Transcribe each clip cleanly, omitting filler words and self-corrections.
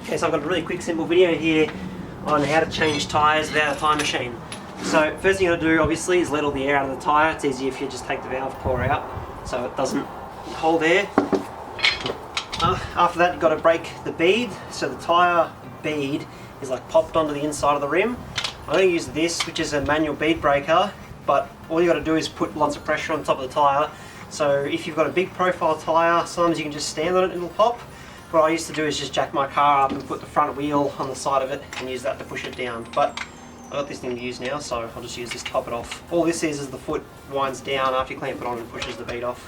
Okay, so I've got a really quick simple video here on how to change tyres without a tyre machine. So first thing you got to do obviously is let all the air out of the tyre. It's easier if you just take the valve core out so it doesn't hold air. After that you've got to break the bead, so the tyre bead is like popped onto the inside of the rim. I'm going to use this, which is a manual bead breaker, but all you got to do is put lots of pressure on top of the tyre. So if you've got a big profile tyre, sometimes you can just stand on it and it'll pop. What I used to do is just jack my car up and put the front wheel on the side of it and use that to push it down. But I've got this thing to use now, so I'll just use this to top it off. All this is the foot winds down after you clamp it on and pushes the bead off.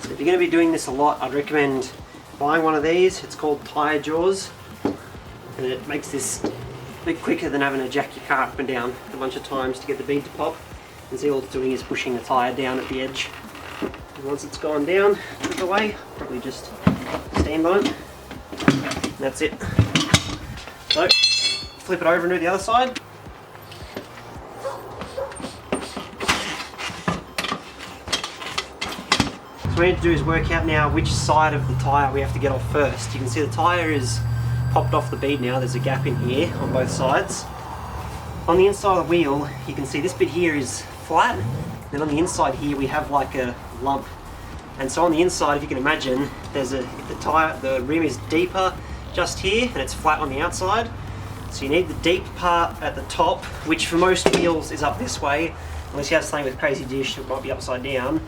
So if you're going to be doing this a lot, I'd recommend buying one of these. It's called tyre jaws, and it makes this a bit quicker than having to jack your car up and down a bunch of times to get the bead to pop. And see, all it's doing is pushing the tyre down at the edge. And once it's gone down, put it away, probably just stand on it. And that's it. So, flip it over and do the other side. So what we need to do is work out now which side of the tyre we have to get off first. You can see the tyre is popped off the bead now. There's a gap in here on both sides. On the inside of the wheel, you can see this bit here is flat, and on the inside here we have like a lump. And so on the inside, if you can imagine, the rim is deeper just here, and it's flat on the outside. So you need the deep part at the top, which for most wheels is up this way, unless you have something with crazy dish, it might be upside down.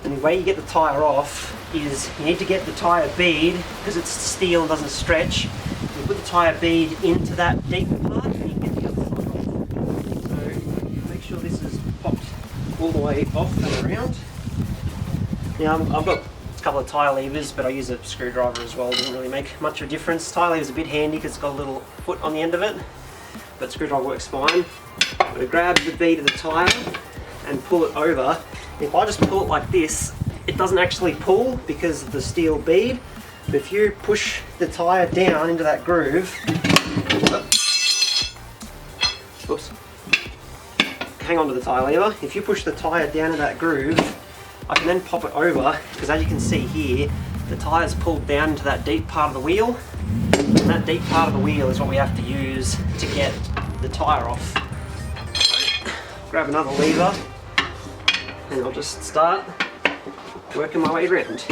And the way you get the tyre off is you need to get the tyre bead, because it's steel and doesn't stretch. You put the tyre bead into that deep part, and you get the other side off. So make sure this is popped all the way off and around. Now I've got a couple of tyre levers, but I use a screwdriver as well. It doesn't really make much of a difference. Tyre lever's a bit handy because it's got a little foot on the end of it, but screwdriver works fine. I'm going to grab the bead of the tyre and pull it over. If I just pull it like this, it doesn't actually pull because of the steel bead. But if you push the tyre down into that groove, oops, hang on to the tyre lever. If you push the tyre down in that groove, I can then pop it over, because as you can see here, the tyre's pulled down into that deep part of the wheel, and that deep part of the wheel is what we have to use to get the tyre off. So, grab another lever, and I'll just start working my way around.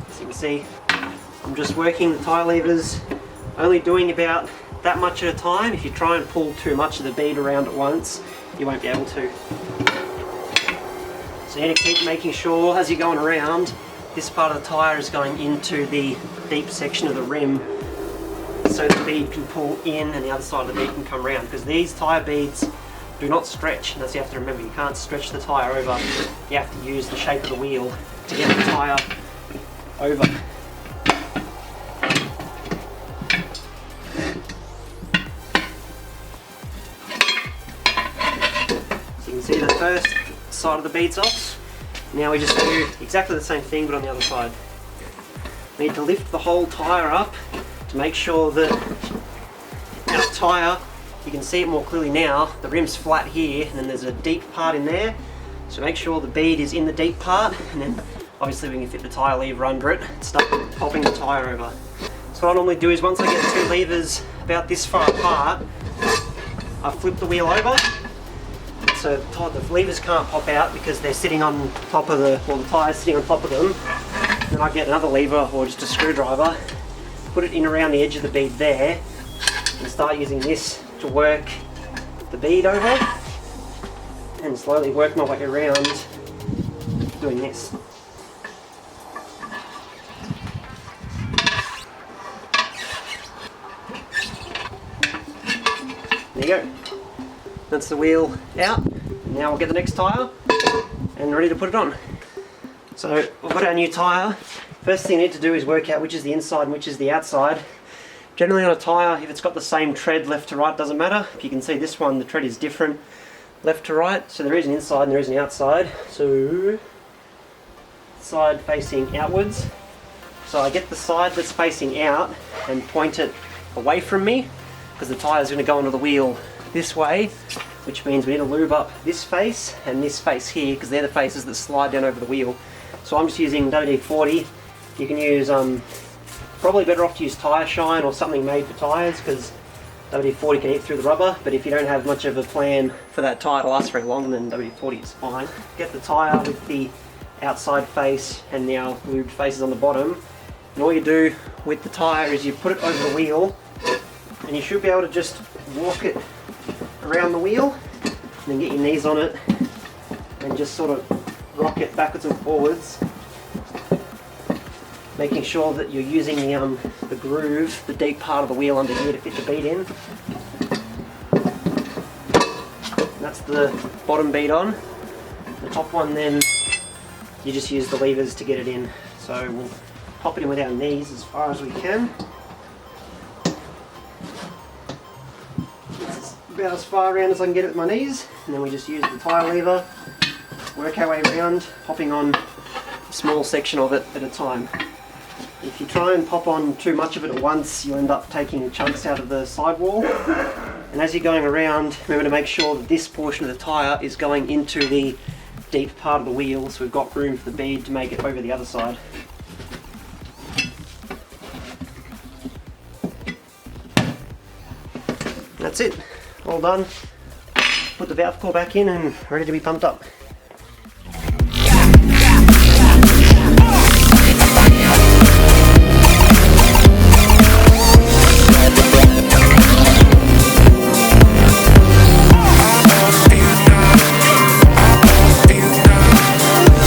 As you can see, I'm just working the tyre levers, only doing about that much at a time. If you try and pull too much of the bead around at once, you won't be able to. So you need to keep making sure as you're going around, this part of the tyre is going into the deep section of the rim, so the bead can pull in and the other side of the bead can come around, because these tyre beads do not stretch, and that's what you have to remember. You can't stretch the tyre over, you have to use the shape of the wheel to get the tyre over. See the first side of the beads off. Now we just do exactly the same thing but on the other side. We need to lift the whole tyre up to make sure that our tyre, you can see it more clearly now, the rim's flat here and then there's a deep part in there. So make sure the bead is in the deep part, and then obviously we can fit the tyre lever under it and start popping the tyre over. So what I normally do is once I get the two levers about this far apart, I flip the wheel over. So the levers can't pop out because they're sitting on top of the tyre's sitting on top of them. Then I get another lever or just a screwdriver, put it in around the edge of the bead there, and start using this to work the bead over, and slowly work my way around doing this. There you go. That's the wheel out. Now we'll get the next tyre and ready to put it on. So we've got our new tyre. First thing you need to do is work out which is the inside and which is the outside. Generally on a tyre, if it's got the same tread left to right, doesn't matter. If you can see this one, the tread is different left to right. So there is an inside and there is an outside. So side facing outwards. So I get the side that's facing out and point it away from me, because the tyre is going to go onto the wheel this way, which means we need to lube up this face and this face here, because they're the faces that slide down over the wheel. So I'm just using WD-40. You can use, probably better off to use tyre shine or something made for tyres, because WD-40 can eat through the rubber, but if you don't have much of a plan for that tyre to last very long, then WD-40 is fine. Get the tyre with the outside face and now lubed faces on the bottom, and all you do with the tyre is you put it over the wheel, and you should be able to just walk it around the wheel, and then get your knees on it and just sort of rock it backwards and forwards, making sure that you're using the groove, the deep part of the wheel under here to fit the bead in. And that's the bottom bead on. The top one, then you just use the levers to get it in. So we'll pop it in with our knees as far as we can. This is about as far around as I can get it with my knees, and then we just use the tyre lever, work our way around, popping on a small section of it at a time. If you try and pop on too much of it at once, you end up taking chunks out of the sidewall. And as you're going around, remember to make sure that this portion of the tyre is going into the deep part of the wheel, so we've got room for the bead to make it over the other side. That's it, all done. Put the valve core back in and ready to be pumped up.